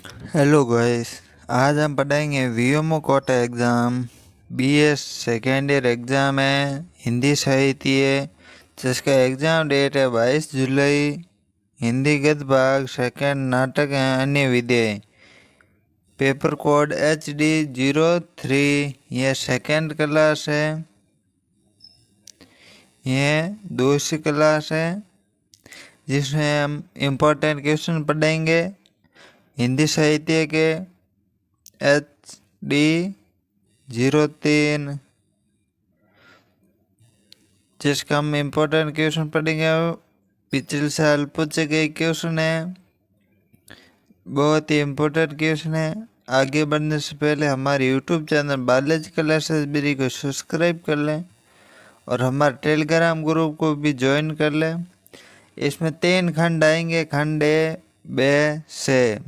Hello guys. आज हम पढ़ाएंगे VMO Kota exam. BS second year exam है, हिंदी साहित्य, जिसका एग्ज़ाम डेट है 22 जुलाई। हिंदी गद्य भाग, सेकेंड नाटक हैं, अन्य विधेय। Paper code HD03। यह सेकेंड क्लास है, यह दूसरी क्लास है जिसमें हम इम्पोर्टेंट क्वेश्चन पढ़ेंगे हिंदी साहित्य के। HD03 जिसका हम इम्पोर्टेंट क्वेश्चन पढ़ेंगे, पिछले साल पूछे गए क्वेश्चन है, बहुत ही इम्पोर्टेंट क्वेश्चन है। आगे बढ़ने से पहले हमारे YouTube channel Balaji classes BD को सब्सक्राइब कर लें और हमारे टेलीग्राम ग्रुप को भी ज्वाइन कर लें। इसमें 3 खंड आएंगे, खंड A, B, C।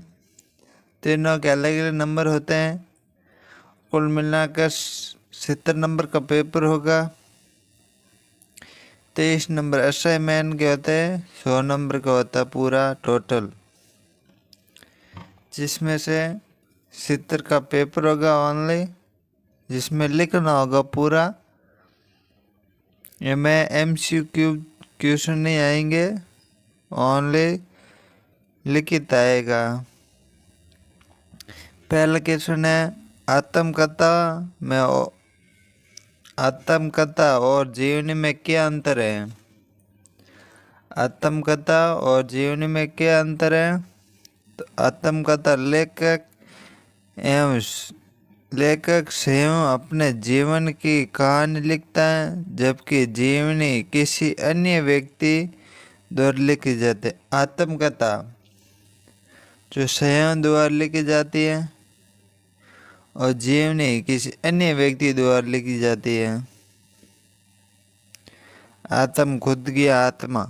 तीनों के अलग अलग नंबर होते हैं। कुल मिलाकर 70 नंबर का पेपर होगा। 23 नंबर असाइनमेंट के होते हैं, 100 नंबर का होता है पूरा टोटल, जिसमें से 70 का पेपर होगा ओनली, जिसमें लिखना होगा पूरा। में MCQ क्वेश्चन नहीं आएंगे, ओनली लिखित आएगा। पहला क्वेश्चन है आत्मकथा और जीवनी में क्या अंतर है। आत्मकथा और जीवनी में क्या अंतर है? तो आत्मकथा लेखक स्वयं अपने जीवन की कहानी लिखता है, जबकि जीवनी किसी अन्य व्यक्ति द्वारा लिखी जाती है। आत्मकथा जो स्वयं द्वारा लिखी जाती है और जीवनी किसी अन्य व्यक्ति द्वारा लिखी जाती है। आत्म खुद की आत्मा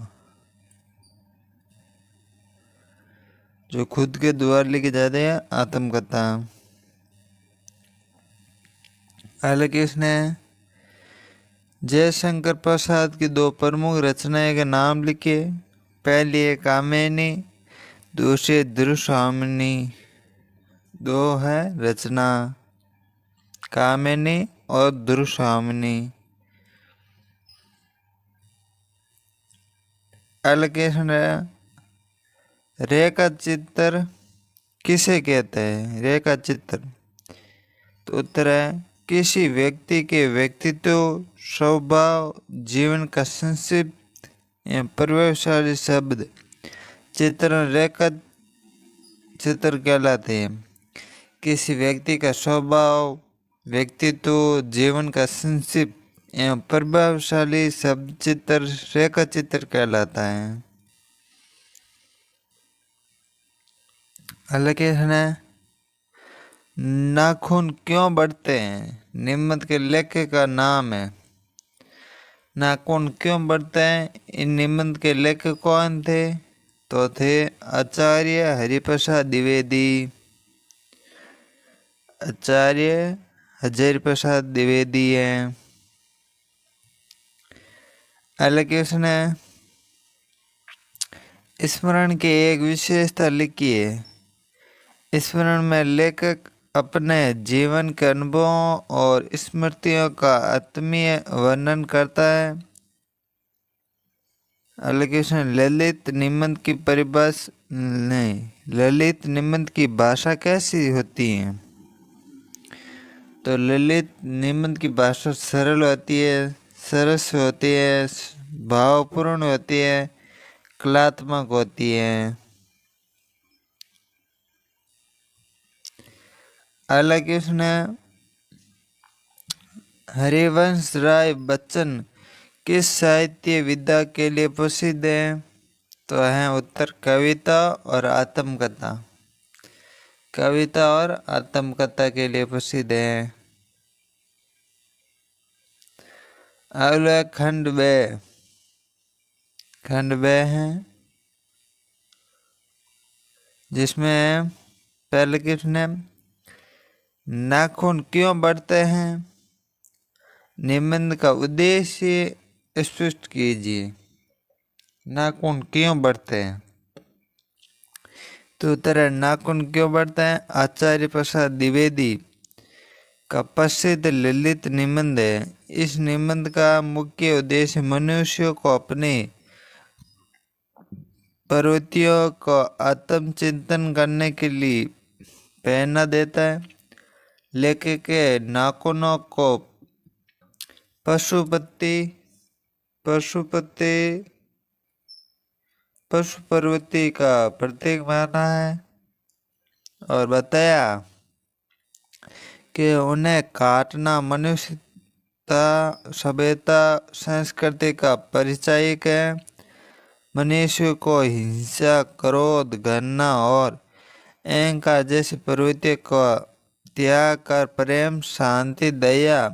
जो खुद के द्वारा लिखी जाती है, आत्मकथा। अलग इसने जयशंकर प्रसाद की 2 प्रमुख रचनाएं के नाम लिखे। पहली है कामिनी, दूसरी दुर्स्वामिनी। 2 है रचना, कामिनी और दुर्स्वामिनी। अलग है रेखा चित्र किसे कहते हैं? रेखा चित्र तो उत्तर है किसी व्यक्ति के व्यक्तित्व, स्वभाव, जीवन का संक्षिप्त एवं प्रभावशाली शब्द चित्रण रेखा चित्र कहलाते हैं। किसी व्यक्ति का स्वभाव, व्यक्तित्व, जीवन का संक्षिप्त एवं प्रभावशाली शब्द चित्र रेखा चित्र कहलाता है। अलग है नाखून क्यों बढ़ते हैं? निम्न के लेखक का नाम है। नाखून क्यों बढ़ते हैं? इन निम्न के लेखक कौन थे? तो थे आचार्य हरिप्रसाद द्विवेदी। आचार्य हरिप्रसाद द्विवेदी हैं। अलग क्वेश्चन है स्मरण की एक विशेषता लिखिए। स्मरण में लेखक अपने जीवन के अनुभवों और स्मृतियों का आत्मीय वर्णन करता है। अलग क्वेश्चन ललित निबंध की परिभाषा नहीं, ललित निबंध की भाषा कैसी होती है? तो ललित निबंध की भाषा सरल होती है, सरस होती है, भावपूर्ण होती है, कलात्मक होती है। अलग क्वेश्चन है हरिवंश राय बच्चन किस साहित्य विधा के लिए प्रसिद्ध है? तो है उत्तर कविता और आत्मकथा। कविता और आत्मकथा के लिए प्रसिद्ध है। अगला खंड B है, जिसमें पहले क्वेश्चन है नाखून क्यों बढ़ते हैं? निबंध का उद्देश्य स्पष्ट कीजिए। नाखून क्यों बढ़ते हैं? तो तेरा नाखून क्यों बढ़ता है? आचार्य प्रसाद द्विवेदी का प्रसिद्ध ललित निबंध है। इस निबंध का मुख्य उद्देश्य मनुष्यों को अपनी प्रवृत्तियों को आत्मचिंतन करने के लिए प्रेरणा देता है। लेखक के नाखूनों को पशु प्रवृत्ति का प्रतीक माना है और बताया कि उन्हें काटना मनुष्यता, सभ्यता, संस्कृति का परिचायक है। मनुष्य को हिंसा, क्रोध, घृणा और अहंकार जैसी प्रवृत्ति को त्याग कर प्रेम, शांति, दया,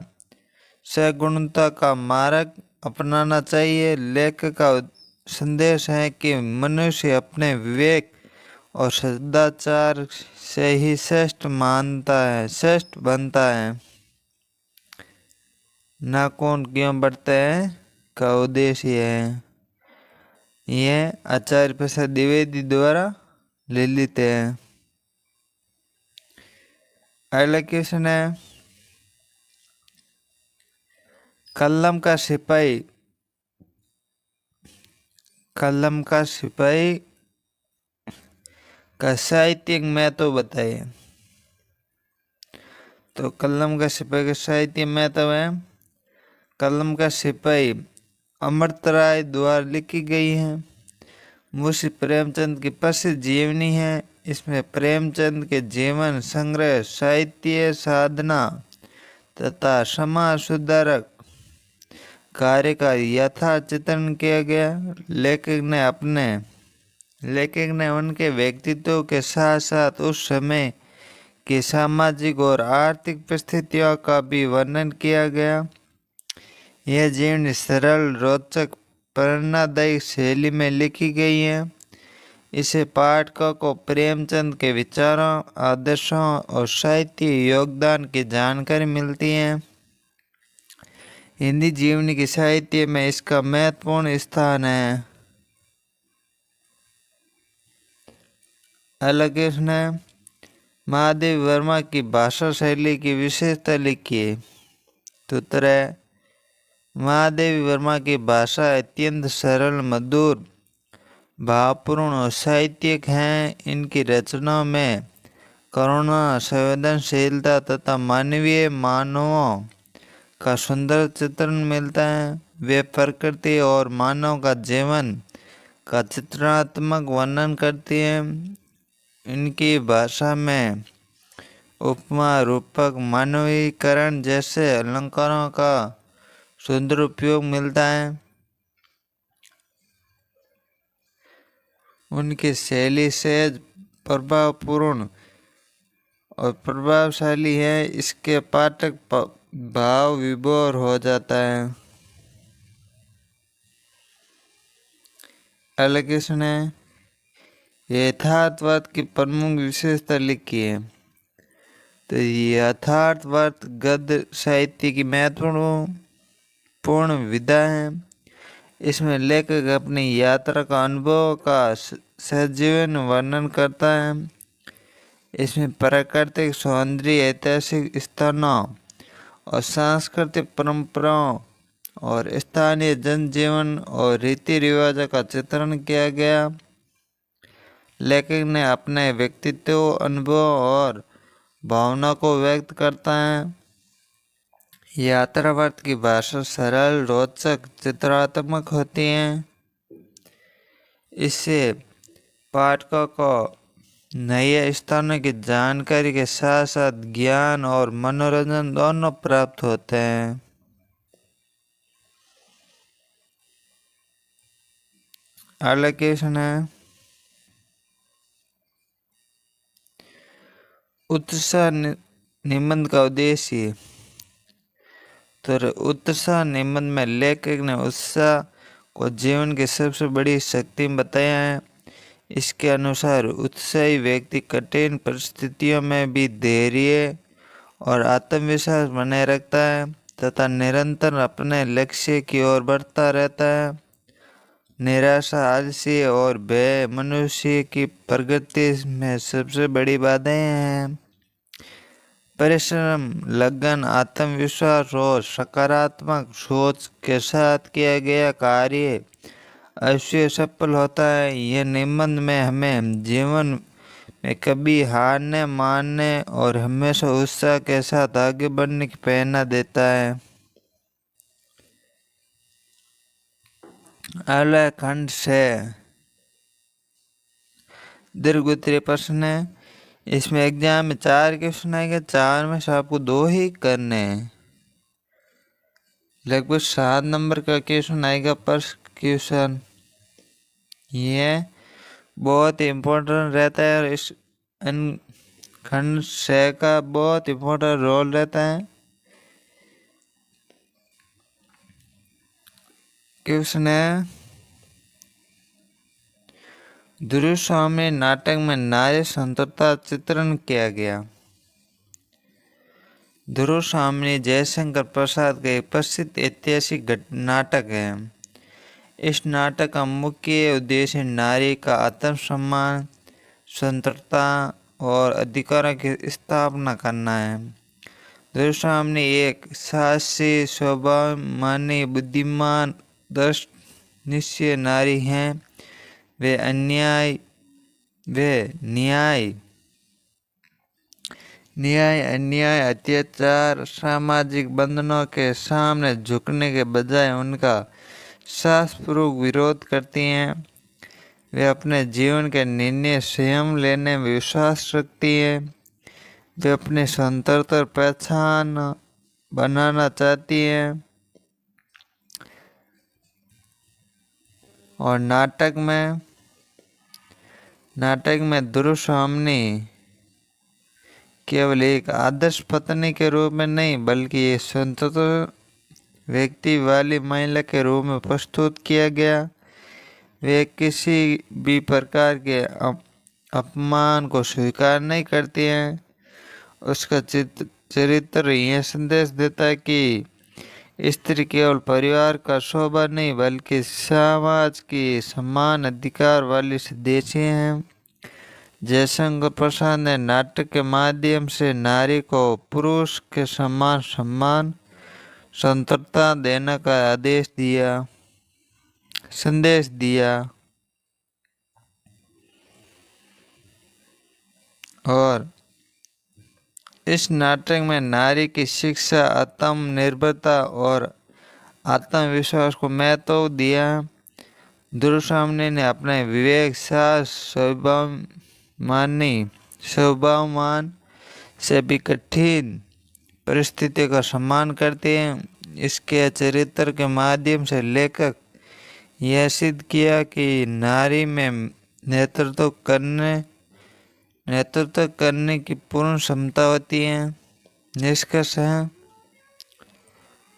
सगुणता का मार्ग अपनाना चाहिए। लेखक का संदेश है कि मनुष्य अपने विवेक और सदाचार से ही श्रेष्ठ बनता है। नाखून क्यों बढ़ते हैं का उद्देश्य है। यह आचार्य प्रसाद द्विवेदी द्वारा लिखित है। अगला क्वेश्चन है, कलम का सिपाही का साहित्यिक महत्व बताइए। तो कलम का सिपाही का साहित्य महत्व है। कलम का सिपाही अमृतराय द्वारा लिखी गई है। मुंशी प्रेमचंद की प्रसिद्ध जीवनी है। इसमें प्रेमचंद के जीवन संग्रह, साहित्य साधना तथा समाज सुधारक कार्य का यथार्थ चित्रण किया गया। लेखक ने उनके व्यक्तित्व के साथ साथ उस समय की सामाजिक और आर्थिक परिस्थितियों का भी वर्णन किया गया। यह जीवनी सरल, रोचक, प्रेरणादायी शैली में लिखी गई है। इसे पाठकों को प्रेमचंद के विचारों, आदर्शों और साहित्य योगदान की जानकारी मिलती है। हिंदी जीवनी के साहित्य में इसका महत्वपूर्ण स्थान है। अलग है, महादेव वर्मा की भाषा शैली की विशेषता लिखिए। तो उत्तर है, महादेवी वर्मा की भाषा अत्यंत सरल, मधुर, भावपूर्ण और साहित्यिक है। इनकी रचनाओं में करुणा, संवेदनशीलता तथा मानवीय मानवों का सुंदर चित्रण मिलता है। वे प्रकृति और मानव का जीवन का चित्रात्मक वर्णन करती है। इनकी भाषा में उपमा, रूपक, मानवीकरण जैसे अलंकारों का सुंदर उपयोग मिलता है। उनकी शैली सहज, प्रभावपूर्ण और प्रभावशाली है। इसके पाठक भाव विभोर हो जाता है। अगला क्वेश्चन है, यथार्थवाद की प्रमुख विशेषता लिखी है। तो यथार्थवाद गद्य साहित्य की महत्वपूर्ण विधा है। इसमें लेखक अपनी यात्रा का अनुभव का सजीवन वर्णन करता है। इसमें प्राकृतिक सौंदर्य, ऐतिहासिक स्थानों और सांस्कृतिक परंपराओं और स्थानीय जनजीवन और रीति रिवाजों का चित्रण किया गया। लेखक ने अपने व्यक्तित्व, अनुभव और भावना को व्यक्त करता है। यात्रावर्त की भाषा सरल, रोचक, चित्रात्मक होती है। इससे पाठकों को नए स्थानों की जानकारी के साथ साथ ज्ञान और मनोरंजन दोनों प्राप्त होते हैं। अगला क्वेश्चन है, उत्साह निबंध का उद्देश्य। तो उत्साह निबंध में लेखक ने उत्साह को जीवन की सबसे बड़ी शक्ति बताया है। इसके अनुसार उत्साही व्यक्ति कठिन परिस्थितियों में भी धैर्य और आत्मविश्वास बनाए रखता है तथा निरंतर अपने लक्ष्य की ओर बढ़ता रहता है। निराशा, आलस्य और भय मनुष्य की प्रगति में सबसे बड़ी बाधाएं हैं। परिश्रम, लगन, आत्मविश्वास और सकारात्मक सोच के साथ किया गया कार्य अवश्य सफल होता है। यह निबंध में हमें जीवन में कभी हार न मानने और हमेशा उत्साह के साथ आगे बढ़ने की प्रेरणा देता है। अगला खंड से दीर्घ उत्तरीय प्रश्न है। इसमें एग्जाम में 4 क्वेश्चन आएंगे, 4 में से आपको 2 ही करने हैं। लगभग 7 नंबर का क्वेश्चन आएगा पर क्वेश्चन। ये बहुत इम्पोर्टेंट रहता है और इस खंड से का बहुत इम्पोर्टेंट रोल रहता है। क्वेश्चन है, ध्रुव स्वामी नाटक में नारी स्वतंत्रता चित्रण किया गया। ध्रुव स्वामी जयशंकर प्रसाद का एक प्रसिद्ध ऐतिहासिक नाटक है। इस नाटक का मुख्य उद्देश्य नारी का आत्मसम्मान, स्वतंत्रता और अधिकारों की स्थापना करना है। ध्रुव स्वामी एक साहसी, स्वाभिमानी, बुद्धिमान, दृढ़निश्चयी नारी हैं। वे न्याय, अन्याय, अत्याचार, सामाजिक बंधनों के सामने झुकने के बजाय उनका साहसपूर्वक विरोध करती हैं। वे अपने जीवन के निर्णय स्वयं लेने में विश्वास रखती हैं। वे अपनी स्वतंत्र पहचान बनाना चाहती हैं। और नाटक में ध्रुव स्वामी केवल एक आदर्श पत्नी के रूप में नहीं बल्कि एक स्वतंत्र व्यक्ति वाली महिला के रूप में प्रस्तुत किया गया। वे किसी भी प्रकार के अपमान को स्वीकार नहीं करती हैं। उसका चरित्र यह संदेश देता है कि स्त्री केवल परिवार का शोभा नहीं बल्कि समाज की समान अधिकार वाली सदस्य हैं। जयशंकर प्रसाद ने नाटक के माध्यम से नारी को पुरुष के समान सम्मान, स्वतंत्रता देने का संदेश दिया और इस नाटक में नारी की शिक्षा, आत्मनिर्भरता और आत्मविश्वास को महत्व दिया। ध्रुव स्वामी ने अपने विवेक, साहस, स्वाभिमान से भी कठिन परिस्थितियों का सम्मान करते हैं। इसके चरित्र के माध्यम से लेखक यह सिद्ध किया कि नारी में नेतृत्व करने की पूर्ण क्षमता होती है। निष्कर्ष है,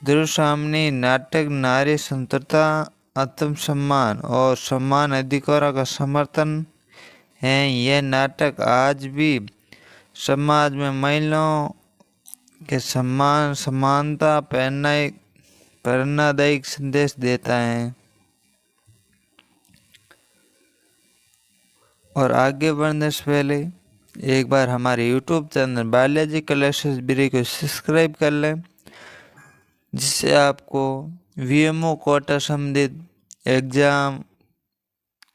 ध्रुव स्वामी नाटक नारी स्वतंत्रता, आत्मसम्मान और समान अधिकारों का समर्थन है। यह नाटक आज भी समाज में महिलाओं के समानता प्रेरणादायक संदेश देता है। और आगे बढ़ने से पहले एक बार हमारे YouTube चैनल बालाजी कलेक्शंस बिरी को सब्सक्राइब कर लें, जिससे आपको VMO कोटा संबंधित एग्जाम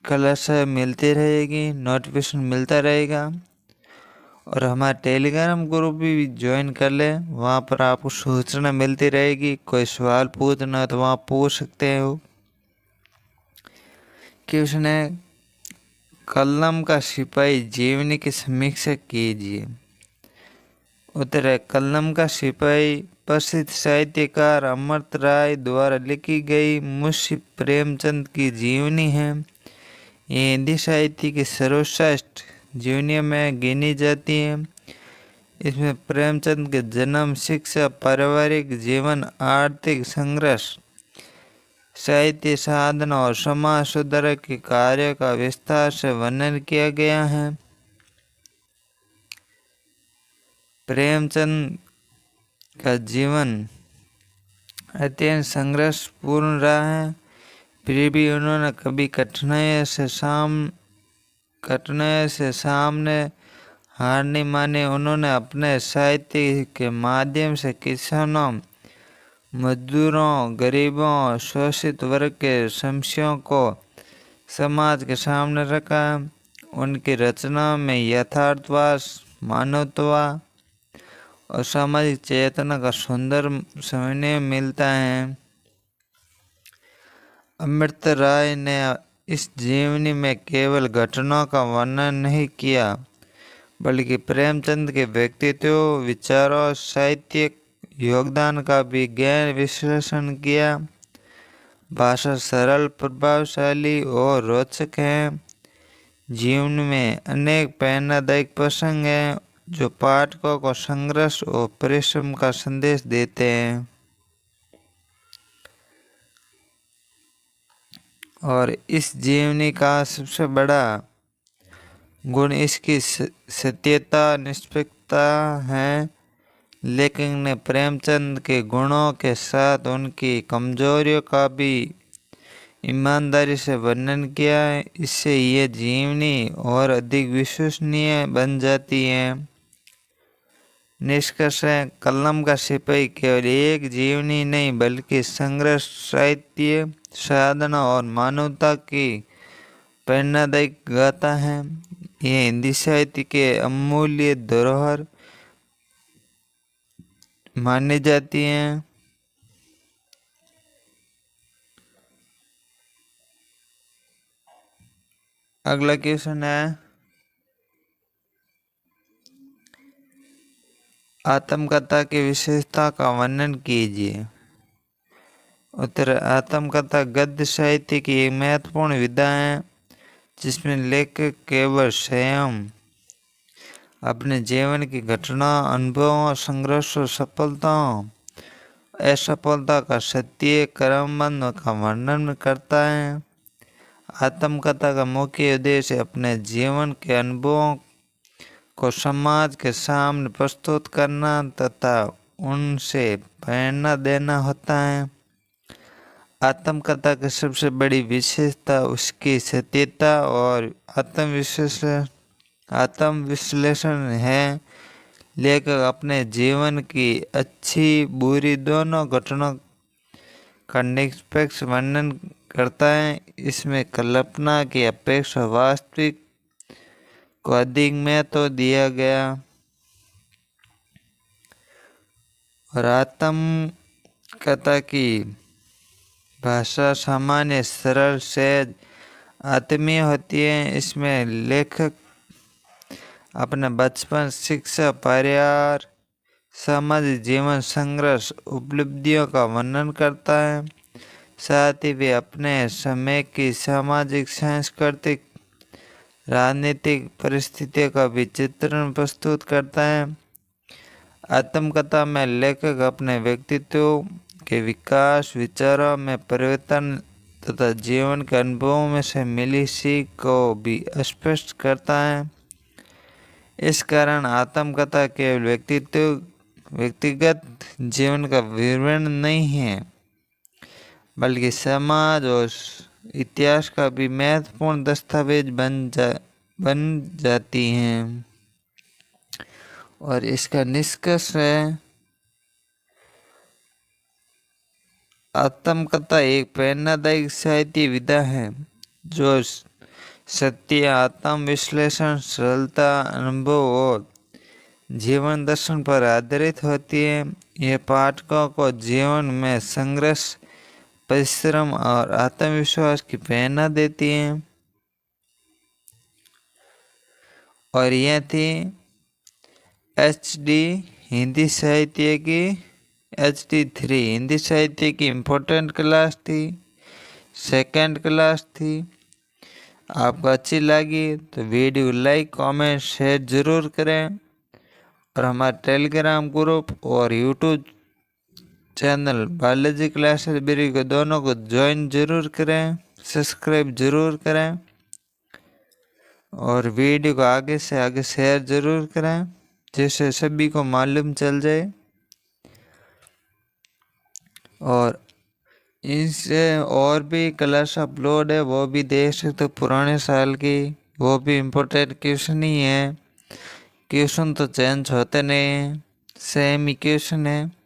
क्लास मिलती रहेगी, नोटिफिकेशन मिलता रहेगा। और हमारा टेलीग्राम ग्रुप भी ज्वाइन कर लें, वहाँ पर आपको सूचना मिलती रहेगी। कोई सवाल पूछना तो वहाँ पूछ सकते हो। क्वेश्चन है, कलम का सिपाही जीवनी की समीक्षा कीजिए। उत्तर है, कलम का सिपाही प्रसिद्ध साहित्यकार अमृत राय द्वारा लिखी गई मुंशी प्रेमचंद की जीवनी है। ये हिंदी साहित्य की सर्वश्रेष्ठ जीवनियों में गिनी जाती है। इसमें प्रेमचंद के जन्म, शिक्षा, पारिवारिक जीवन, आर्थिक संघर्ष, साहित्य साधना और समाज सुधार के कार्य का विस्तार से वर्णन किया गया है। प्रेमचंद का जीवन अत्यंत संघर्षपूर्ण रहा है। फिर भी उन्होंने कभी कठिनाई से सामने हार नहीं मानी। उन्होंने अपने साहित्य के माध्यम से किसानों, मजदूरों, गरीबों, शोषित वर्ग के समस्याओं को समाज के सामने रखा। उनकी रचना में यथार्थवाद, मानवता और सामाजिक चेतना का सुंदर समन्वय मिलता है। अमृता राय ने इस जीवनी में केवल घटनाओं का वर्णन नहीं किया, बल्कि प्रेमचंद के व्यक्तित्व, विचारों, साहित्यिक योगदान का भी गहन विश्लेषण किया। भाषा सरल, प्रभावशाली और रोचक है। जीवन में अनेक प्रेरणादायक प्रसंग हैं जो पाठकों को संघर्ष और परिश्रम का संदेश देते हैं। और इस जीवनी का सबसे बड़ा गुण इसकी सत्यता, निष्पक्षता है। लेखक ने प्रेमचंद के गुणों के साथ उनकी कमजोरियों का भी ईमानदारी से वर्णन किया है। इससे ये जीवनी और अधिक विश्वसनीय बन जाती है। निष्कर्ष है, कलम का सिपाही केवल एक जीवनी नहीं बल्कि संघर्ष, साहित्य, साधना और मानवता की प्रेरणादायक गाथा है। ये हिंदी साहित्य के अमूल्य धरोहर मानी जाती हैं। अगला क्वेश्चन है, आत्मकथा की विशेषता का वर्णन कीजिए। उत्तर, आत्मकथा गद्य साहित्य की एक महत्वपूर्ण विधा है जिसमें लेखक केवल स्वयं अपने जीवन की घटना, अनुभवों, संघर्षों, सफलताओं, असफलता का सत्य क्रमबद्ध का वर्णन करता है। आत्मकथा का मुख्य उद्देश्य अपने जीवन के अनुभवों को समाज के सामने प्रस्तुत करना तथा उनसे प्रेरणा देना होता है। आत्मकथा की सबसे बड़ी विशेषता उसकी सत्यता और आत्मविश्लेषण है। लेखक अपने जीवन की अच्छी बुरी दोनों घटनाओं का निष्पक्ष वर्णन करता है। इसमें कल्पना की अपेक्षा वास्तविक को अधिक महत्व दिया गया। और आत्मकथा की भाषा सामान्य, सरल, सहज, आत्मीय होती है। इसमें लेखक अपने बचपन, शिक्षा, परिवार, सामाजिक जीवन, संघर्ष, उपलब्धियों का वर्णन करता है। साथ ही वे अपने समय की सामाजिक, सांस्कृतिक, राजनीतिक परिस्थितियों का भी चित्रण प्रस्तुत करता है। आत्मकथा में लेखक अपने व्यक्तित्व के विकास, विचारों में परिवर्तन तथा जीवन के अनुभवों में से मिली सीख को भी स्पष्ट करता है। इस कारण आत्मकथा केवल व्यक्तिगत जीवन का विवरण नहीं है, बल्कि समाज और इतिहास का भी महत्वपूर्ण दस्तावेज बन जाती हैं। और इसका निष्कर्ष है, आत्मकथा एक प्रेरणादायक साहित्य विधा है जो सत्य, आत्मविश्लेषण, सरलता, अनुभव और जीवन दर्शन पर आधारित होती है। यह पाठकों को जीवन में संघर्ष, परिश्रम और आत्मविश्वास की प्रेरणा देती है। और यह थी HD हिंदी साहित्य की HD3 हिंदी साहित्य की इम्पोर्टेंट क्लास थी, सेकंड क्लास थी। आपको अच्छी लगी तो वीडियो लाइक, कमेंट, शेयर ज़रूर करें। और हमारे टेलीग्राम ग्रुप और यूट्यूब चैनल बालाजी क्लासेस बिरी को दोनों को ज्वाइन जरूर करें, सब्सक्राइब जरूर करें और वीडियो को आगे से आगे शेयर जरूर करें जिससे सभी को मालूम चल जाए। और इससे और भी क्लास अपलोड है, वो भी देख सकते हो पुराने साल की। वो भी इम्पोर्टेंट क्वेश्चन ही है, क्वेश्चन तो चेंज होते नहीं हैं, सेम ही क्वेश्चन है।